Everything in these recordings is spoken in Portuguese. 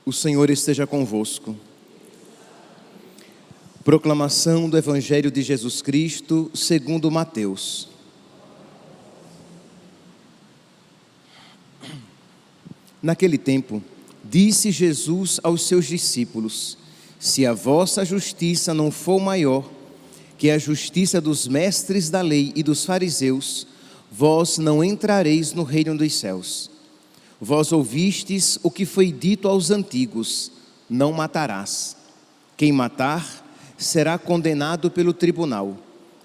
O Senhor esteja convosco. Proclamação do Evangelho de Jesus Cristo segundo Mateus. Naquele tempo, disse Jesus aos seus discípulos: se a vossa justiça não for maior que a justiça dos mestres da lei e dos fariseus, vós não entrareis no reino dos céus. Vós ouvistes o que foi dito aos antigos: não matarás. Quem matar será condenado pelo tribunal.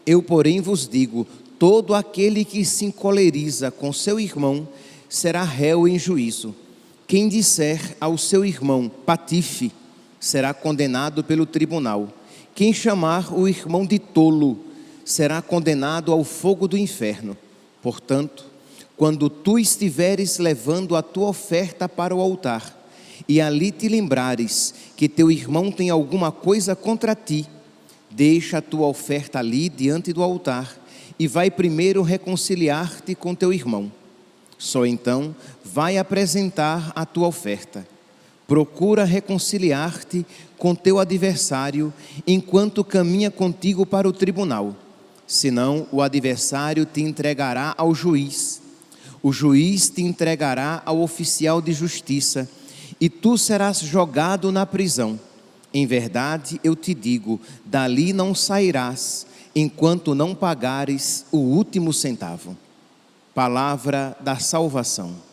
Eu, porém, vos digo: todo aquele que se encoleriza com seu irmão será réu em juízo. Quem disser ao seu irmão patife será condenado pelo tribunal. Quem chamar o irmão de tolo será condenado ao fogo do inferno. Portanto, quando tu estiveres levando a tua oferta para o altar, e ali te lembrares que teu irmão tem alguma coisa contra ti, deixa a tua oferta ali diante do altar, e vai primeiro reconciliar-te com teu irmão. Só então vai apresentar a tua oferta. Procura reconciliar-te com teu adversário enquanto caminha contigo para o tribunal. Senão o adversário te entregará ao juiz. O juiz te entregará ao oficial de justiça, e tu serás jogado na prisão. Em verdade, eu te digo, dali não sairás, enquanto não pagares o último centavo. Palavra da salvação.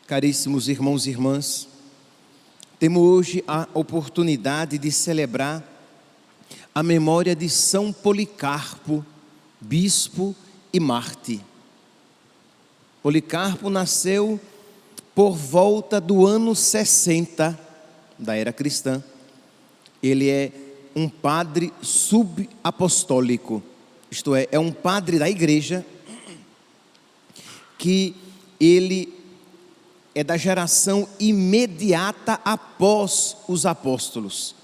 Caríssimos irmãos e irmãs, temos hoje a oportunidade de celebrar a memória de São Policarpo, bispo e mártir. Policarpo nasceu por volta do ano 60 da era cristã. Ele é um padre subapostólico, isto é um padre da igreja que ele é da geração imediata após os apóstolos.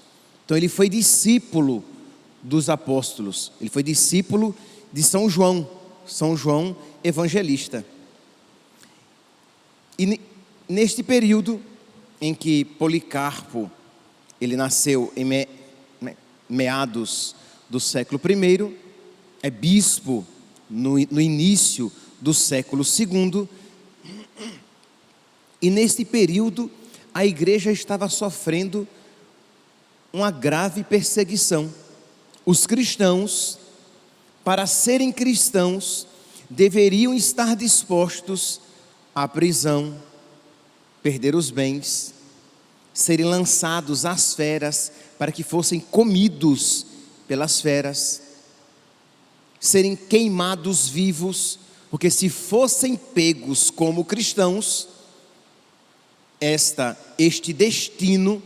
Então ele foi discípulo dos apóstolos, ele foi discípulo de São João Evangelista. E neste período em que Policarpo, ele nasceu em meados do século I, é bispo no início do século II, e neste período a igreja estava sofrendo uma grave perseguição. Os cristãos, para serem cristãos, deveriam estar dispostos à prisão, perder os bens, serem lançados às feras para que fossem comidos pelas feras, serem queimados vivos, porque se fossem pegos como cristãos, este destino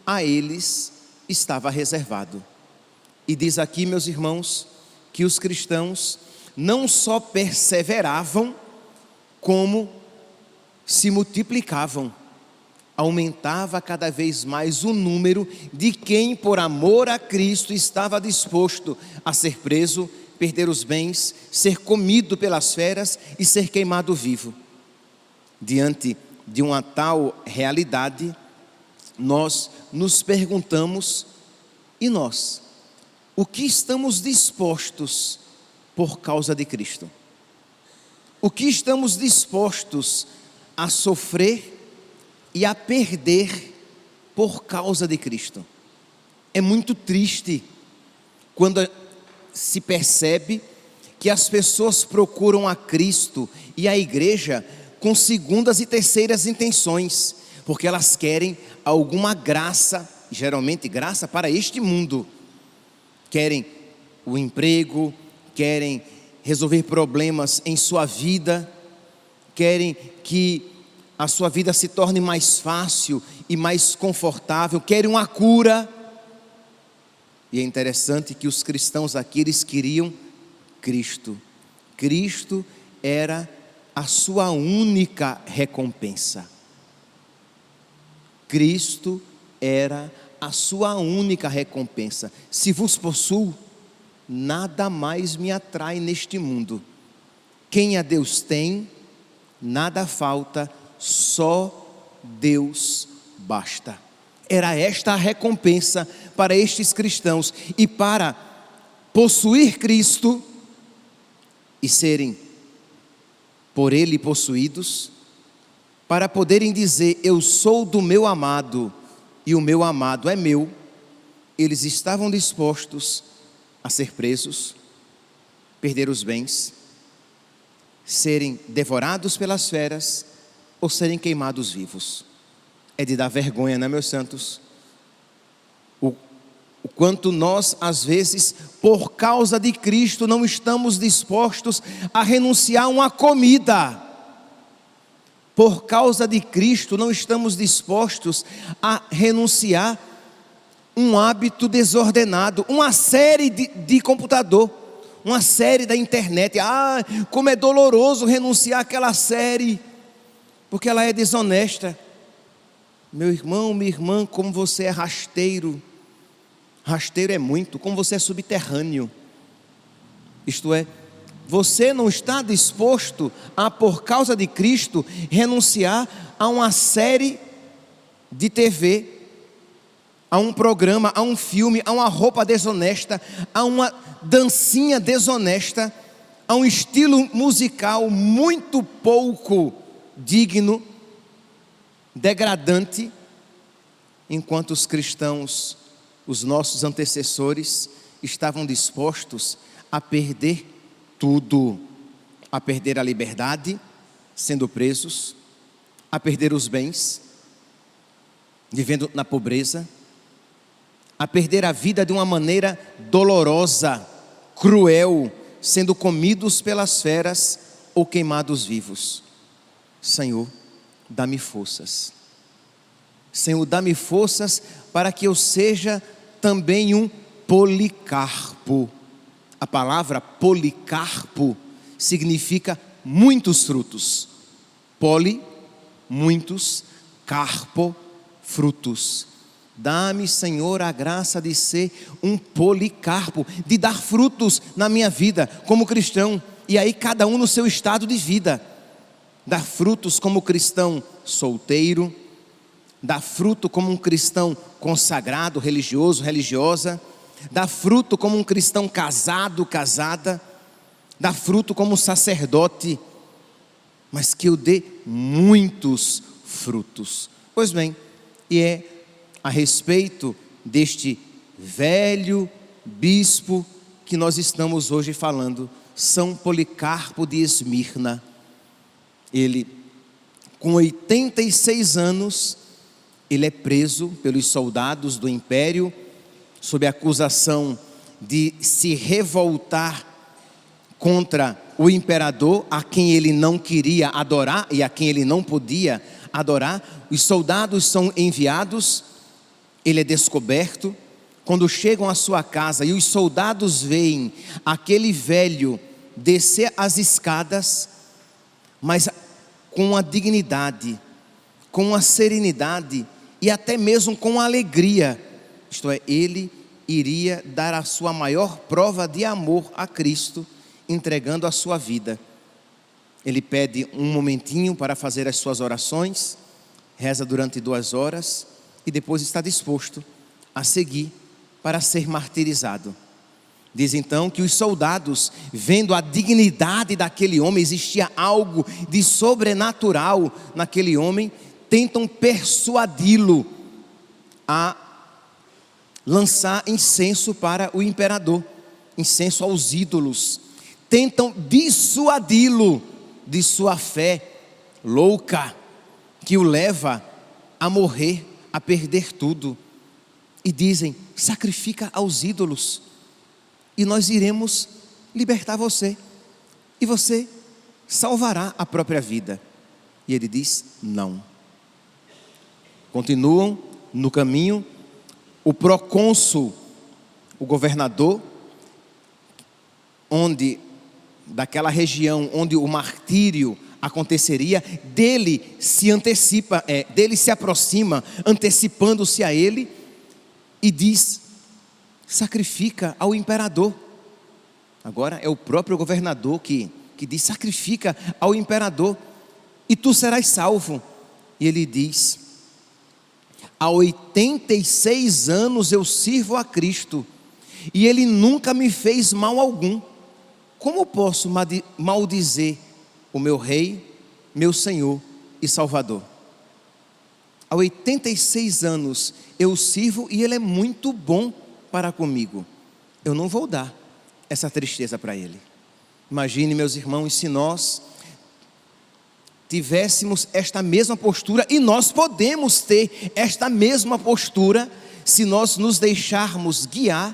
a eles estava reservado. E diz aqui, meus irmãos, que os cristãos não só perseveravam, como se multiplicavam. Aumentava cada vez mais o número de quem, por amor a Cristo, estava disposto a ser preso, perder os bens, ser comido pelas feras e ser queimado vivo. Diante de uma tal realidade, nós nos perguntamos: e nós? O que estamos dispostos por causa de Cristo? O que estamos dispostos a sofrer e a perder por causa de Cristo? É muito triste quando se percebe que as pessoas procuram a Cristo e a igreja com segundas e terceiras intenções, porque elas querem alguma graça, geralmente graça para este mundo. Querem o emprego, querem resolver problemas em sua vida, querem que a sua vida se torne mais fácil e mais confortável, querem uma cura. E é interessante que os cristãos aqui, eles queriam Cristo. Cristo era a sua única recompensa. Cristo era a sua única recompensa. Se vos possuo, nada mais me atrai neste mundo. Quem a Deus tem, nada falta, só Deus basta. Era esta a recompensa para estes cristãos. E para possuir Cristo e serem por Ele possuídos, para poderem dizer: eu sou do meu amado e o meu amado é meu, eles estavam dispostos a ser presos, perder os bens, serem devorados pelas feras ou serem queimados vivos. É de dar vergonha, né, meus santos? O quanto nós, às vezes, por causa de Cristo, não estamos dispostos a renunciar a uma comida. Por causa de Cristo, não estamos dispostos a renunciar um hábito desordenado, uma série de computador, uma série da internet. Como é doloroso renunciar àquela série, porque ela é desonesta. Meu irmão, minha irmã, como você é rasteiro. Rasteiro é muito, como você é subterrâneo. Isto é, você não está disposto a, por causa de Cristo, renunciar a uma série de TV, a um programa, a um filme, a uma roupa desonesta, a uma dancinha desonesta, a um estilo musical muito pouco digno, degradante, enquanto os cristãos, os nossos antecessores, estavam dispostos a perder tudo, a perder a liberdade, sendo presos, a perder os bens, vivendo na pobreza, a perder a vida de uma maneira dolorosa, cruel, sendo comidos pelas feras ou queimados vivos. Senhor, dá-me forças. Senhor, dá-me forças para que eu seja também um Policarpo. A palavra Policarpo significa muitos frutos. Poli, muitos, carpo, frutos. Dá-me, Senhor, a graça de ser um Policarpo, de dar frutos na minha vida como cristão. E aí cada um no seu estado de vida. Dar frutos como cristão solteiro, dar fruto como um cristão consagrado, religioso, religiosa, dar fruto como um cristão casado, casada, dar fruto como um sacerdote, mas que eu dê muitos frutos. Pois bem, e é a respeito deste velho bispo que nós estamos hoje falando, São Policarpo de Esmirna. Ele, com 86 anos, ele é preso pelos soldados do império, sob a acusação de se revoltar contra o imperador, a quem ele não queria adorar e a quem ele não podia adorar. Os soldados são enviados, ele é descoberto. Quando chegam à sua casa e os soldados veem aquele velho descer as escadas, mas com a dignidade, com a serenidade e até mesmo com alegria, isto é, ele iria dar a sua maior prova de amor a Cristo, entregando a sua vida. Ele pede um momentinho para fazer as suas orações, reza durante 2 horas e depois está disposto a seguir para ser martirizado. Diz então que os soldados, vendo a dignidade daquele homem, existia algo de sobrenatural naquele homem, tentam persuadi-lo a lançar incenso para o imperador, incenso aos ídolos. Tentam dissuadi-lo de sua fé louca, que o leva a morrer, a perder tudo. E dizem: sacrifica aos ídolos e nós iremos libertar você, e você salvará a própria vida. E ele diz: não. Continuam no caminho. O procônsul, o governador, daquela região onde o martírio aconteceria, dele se aproxima, antecipando-se a ele, e diz: sacrifica ao imperador. Agora é o próprio governador que diz: sacrifica ao imperador e tu serás salvo. E ele diz: há 86 anos eu sirvo a Cristo e Ele nunca me fez mal algum. Como posso maldizer o meu Rei, meu Senhor e Salvador? Há 86 anos eu sirvo e Ele é muito bom para comigo. Eu não vou dar essa tristeza para Ele. Imagine, meus irmãos, se nós tivéssemos esta mesma postura, e nós podemos ter esta mesma postura se nós nos deixarmos guiar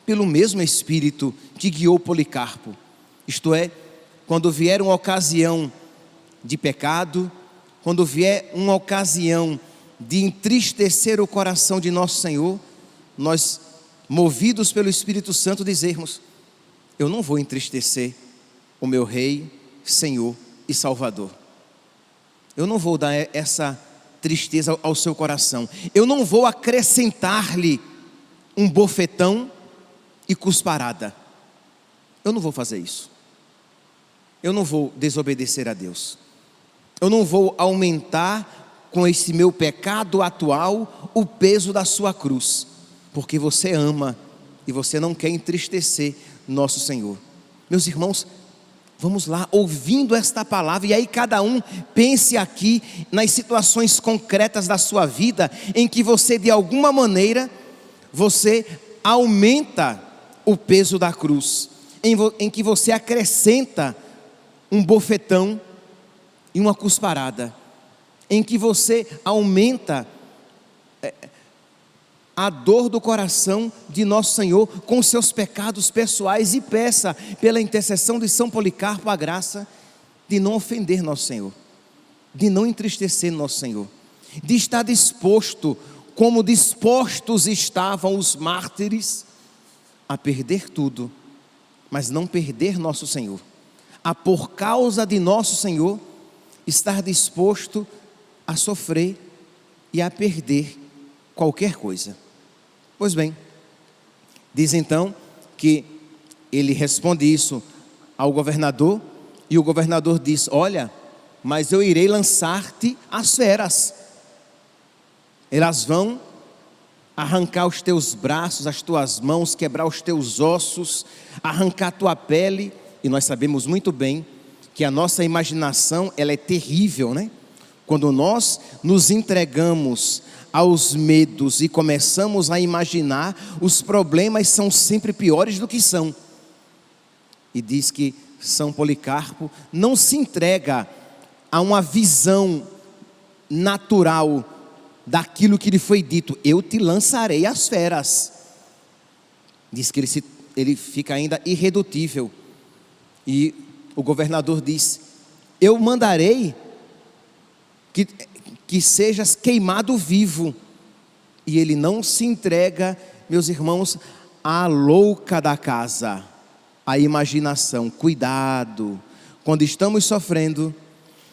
pelo mesmo Espírito que guiou Policarpo. Isto é, quando vier uma ocasião de pecado, quando vier uma ocasião de entristecer o coração de nosso Senhor, nós, movidos pelo Espírito Santo, dizermos: eu não vou entristecer o meu Rei, Senhor e Salvador. Eu não vou dar essa tristeza ao seu coração. Eu não vou acrescentar-lhe um bofetão e cusparada. Eu não vou fazer isso. Eu não vou desobedecer a Deus. Eu não vou aumentar com esse meu pecado atual o peso da sua cruz, porque você ama e você não quer entristecer nosso Senhor. Meus irmãos, vamos lá, ouvindo esta palavra, e aí cada um pense aqui nas situações concretas da sua vida, em que você de alguma maneira, você aumenta o peso da cruz, em que você acrescenta um bofetão e uma cusparada, em que você aumenta a dor do coração de nosso Senhor com seus pecados pessoais, e peça pela intercessão de São Policarpo a graça de não ofender nosso Senhor, de não entristecer nosso Senhor, de estar disposto, como dispostos estavam os mártires, a perder tudo, mas não perder nosso Senhor, a por causa de nosso Senhor estar disposto a sofrer e a perder qualquer coisa. Pois bem, diz então que ele responde isso ao governador, e o governador diz: olha, mas eu irei lançar-te às feras, elas vão arrancar os teus braços, as tuas mãos, quebrar os teus ossos, arrancar a tua pele. E nós sabemos muito bem que a nossa imaginação, ela é terrível, né? Quando nós nos entregamos aos medos e começamos a imaginar, os problemas são sempre piores do que são. E diz que São Policarpo não se entrega a uma visão natural daquilo que lhe foi dito: eu te lançarei às feras. Diz que ele fica ainda irredutível, e o governador diz: eu mandarei que sejas queimado vivo. E ele não se entrega, meus irmãos, à louca da casa, à imaginação. Cuidado, quando estamos sofrendo,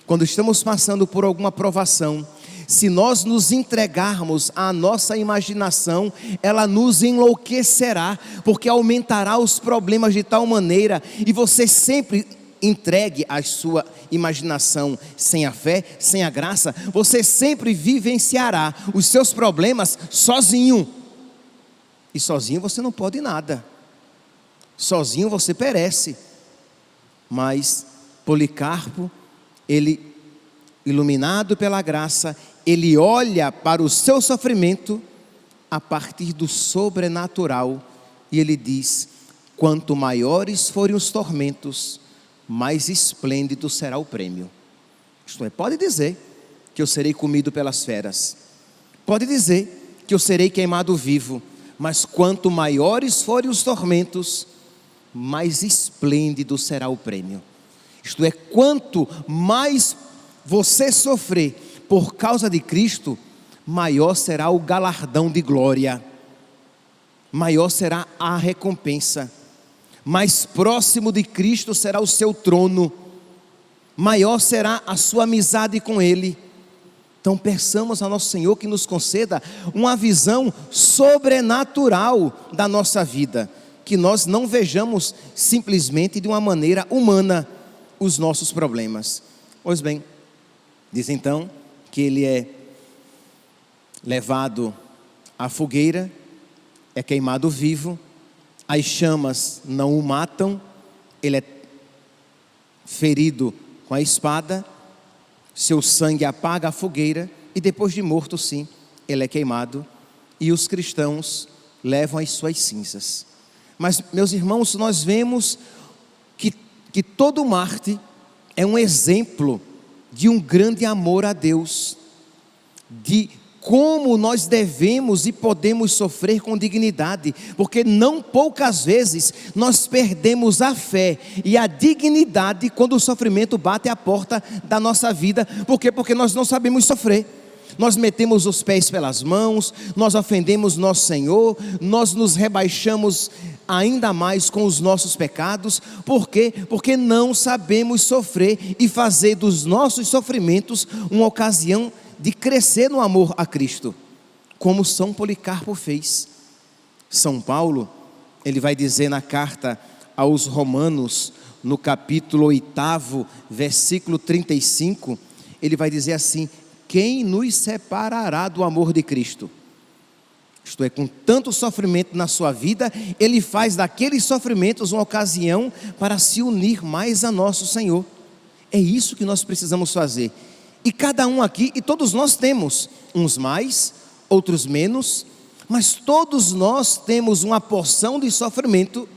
quando estamos passando por alguma provação, se nós nos entregarmos à nossa imaginação, ela nos enlouquecerá, porque aumentará os problemas de tal maneira, e você sempre entregue a sua imaginação sem a fé, sem a graça, você sempre vivenciará os seus problemas sozinho. E sozinho você não pode nada, sozinho você perece. Mas Policarpo, ele, iluminado pela graça, ele olha para o seu sofrimento a partir do sobrenatural, e ele diz: quanto maiores forem os tormentos, mais esplêndido será o prêmio. Isto é, pode dizer que eu serei comido pelas feras, pode dizer que eu serei queimado vivo, mas quanto maiores forem os tormentos, mais esplêndido será o prêmio. Isto é, quanto mais você sofrer por causa de Cristo, maior será o galardão de glória, maior será a recompensa. Mais próximo de Cristo será o seu trono, maior será a sua amizade com Ele. Então peçamos ao nosso Senhor que nos conceda uma visão sobrenatural da nossa vida, que nós não vejamos simplesmente de uma maneira humana os nossos problemas. Pois bem, diz então que ele é levado à fogueira, é queimado vivo, as chamas não o matam, ele é ferido com a espada, seu sangue apaga a fogueira, e depois de morto, sim, ele é queimado, e os cristãos levam as suas cinzas. Mas, meus irmãos, nós vemos que todo mártir é um exemplo de um grande amor a Deus, de como nós devemos e podemos sofrer com dignidade, porque não poucas vezes nós perdemos a fé e a dignidade quando o sofrimento bate à porta da nossa vida. Por quê? Porque nós não sabemos sofrer. Nós metemos os pés pelas mãos, nós ofendemos nosso Senhor, nós nos rebaixamos ainda mais com os nossos pecados. Por quê? Porque não sabemos sofrer e fazer dos nossos sofrimentos uma ocasião de crescer no amor a Cristo, como São Policarpo fez. São Paulo, ele vai dizer na carta aos Romanos, no capítulo 8, versículo 35, ele vai dizer assim: quem nos separará do amor de Cristo? Isto é, com tanto sofrimento na sua vida, ele faz daqueles sofrimentos uma ocasião para se unir mais a nosso Senhor. É isso que nós precisamos fazer. E cada um aqui, e todos nós temos, uns mais, outros menos, mas todos nós temos uma porção de sofrimento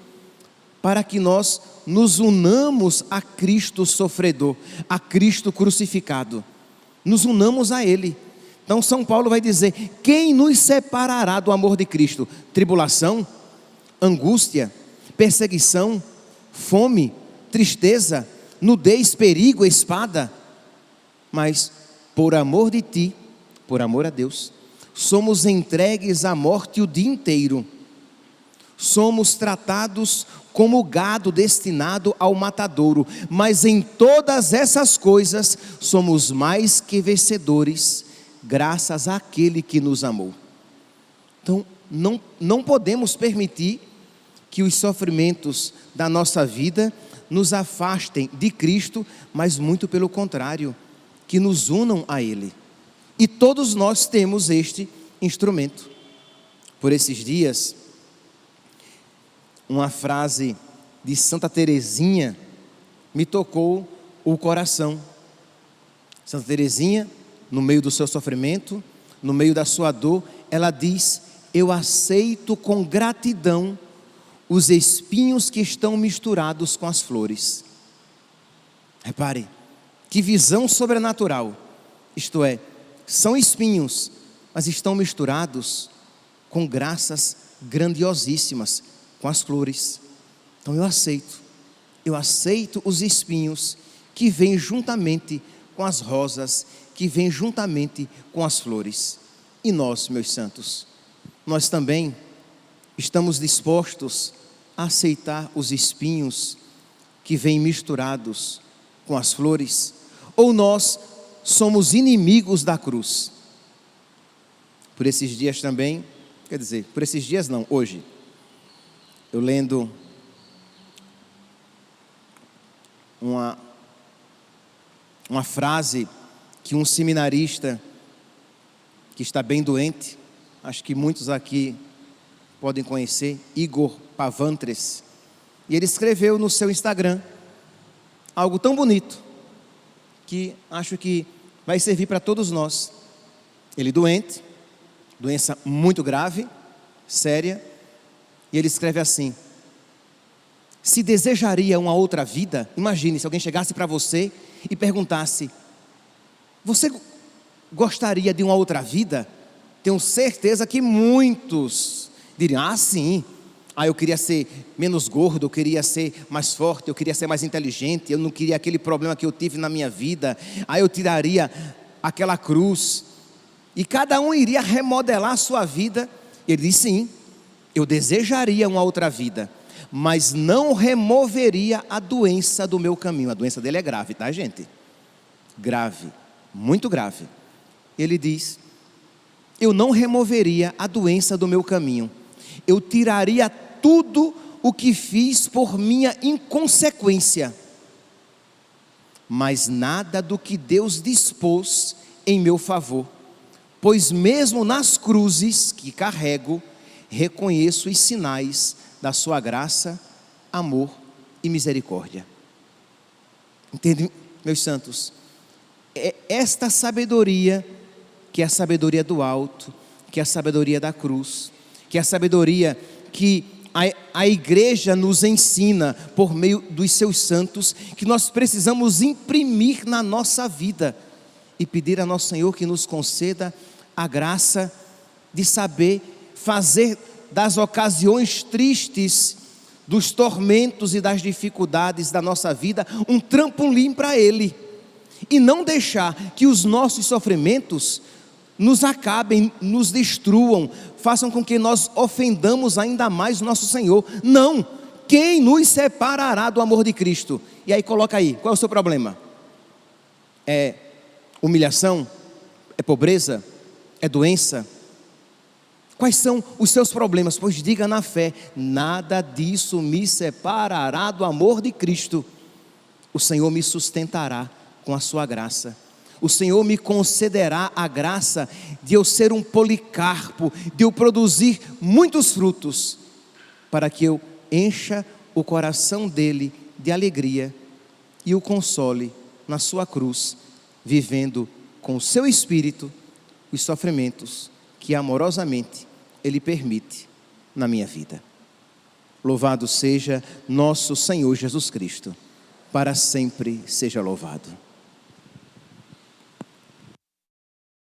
para que nós nos unamos a Cristo sofredor, a Cristo crucificado. Nos unamos a Ele. Então São Paulo vai dizer: quem nos separará do amor de Cristo? Tribulação, angústia, perseguição, fome, tristeza, nudez, perigo, espada. Mas por amor de ti, por amor a Deus, somos entregues à morte o dia inteiro. Somos tratados como gado destinado ao matadouro, mas em todas essas coisas somos mais que vencedores, graças àquele que nos amou. Então não podemos permitir que os sofrimentos da nossa vida nos afastem de Cristo, mas muito pelo contrário, que nos unam a Ele. E todos nós temos este instrumento. Por esses dias, uma frase de Santa Teresinha me tocou o coração. Santa Teresinha, no meio do seu sofrimento, no meio da sua dor, ela diz: eu aceito com gratidão os espinhos que estão misturados com as flores. Repare, que visão sobrenatural. Isto é, são espinhos, mas estão misturados com graças grandiosíssimas, com as flores. Então eu aceito os espinhos que vêm juntamente com as rosas, que vêm juntamente com as flores. E nós, meus santos, nós também estamos dispostos a aceitar os espinhos que vêm misturados com as flores? Ou nós somos inimigos da cruz? Por esses dias também, quer dizer, por esses dias não, hoje, eu lendo uma frase que um seminarista que está bem doente, acho que muitos aqui podem conhecer, Igor Pavantres, e ele escreveu no seu Instagram algo tão bonito, que acho que vai servir para todos nós. Ele doente, doença muito grave, séria, e ele escreve assim: se desejaria uma outra vida, imagine se alguém chegasse para você e perguntasse: você gostaria de uma outra vida? Tenho certeza que muitos diriam: ah, sim. Ah, eu queria ser menos gordo, eu queria ser mais forte, eu queria ser mais inteligente, eu não queria aquele problema que eu tive na minha vida. Aí eu tiraria aquela cruz. E cada um iria remodelar a sua vida. Ele diz: sim, eu desejaria uma outra vida, mas não removeria a doença do meu caminho. A doença dele é grave, tá, gente? Grave, muito grave. Ele diz: eu não removeria a doença do meu caminho, eu tiraria tudo o que fiz por minha inconsequência, mas nada do que Deus dispôs em meu favor, pois mesmo nas cruzes que carrego, reconheço os sinais da sua graça, amor e misericórdia. Entende, meus santos? É esta sabedoria, que é a sabedoria do alto, que é a sabedoria da cruz, que é a sabedoria que a igreja nos ensina por meio dos seus santos, que nós precisamos imprimir na nossa vida e pedir a nosso Senhor que nos conceda a graça de saber fazer das ocasiões tristes, dos tormentos e das dificuldades da nossa vida um trampolim para Ele, e não deixar que os nossos sofrimentos nos acabem, nos destruam, façam com que nós ofendamos ainda mais o nosso Senhor. Não, quem nos separará do amor de Cristo? E aí coloca aí, qual é o seu problema? É humilhação? É pobreza? É doença? Quais são os seus problemas? Pois diga na fé: nada disso me separará do amor de Cristo. O Senhor me sustentará com a sua graça. O Senhor me concederá a graça de eu ser um Policarpo, de eu produzir muitos frutos, para que eu encha o coração dele de alegria e o console na sua cruz, vivendo com o seu Espírito os sofrimentos que amorosamente Ele permite na minha vida. Louvado seja nosso Senhor Jesus Cristo, para sempre seja louvado.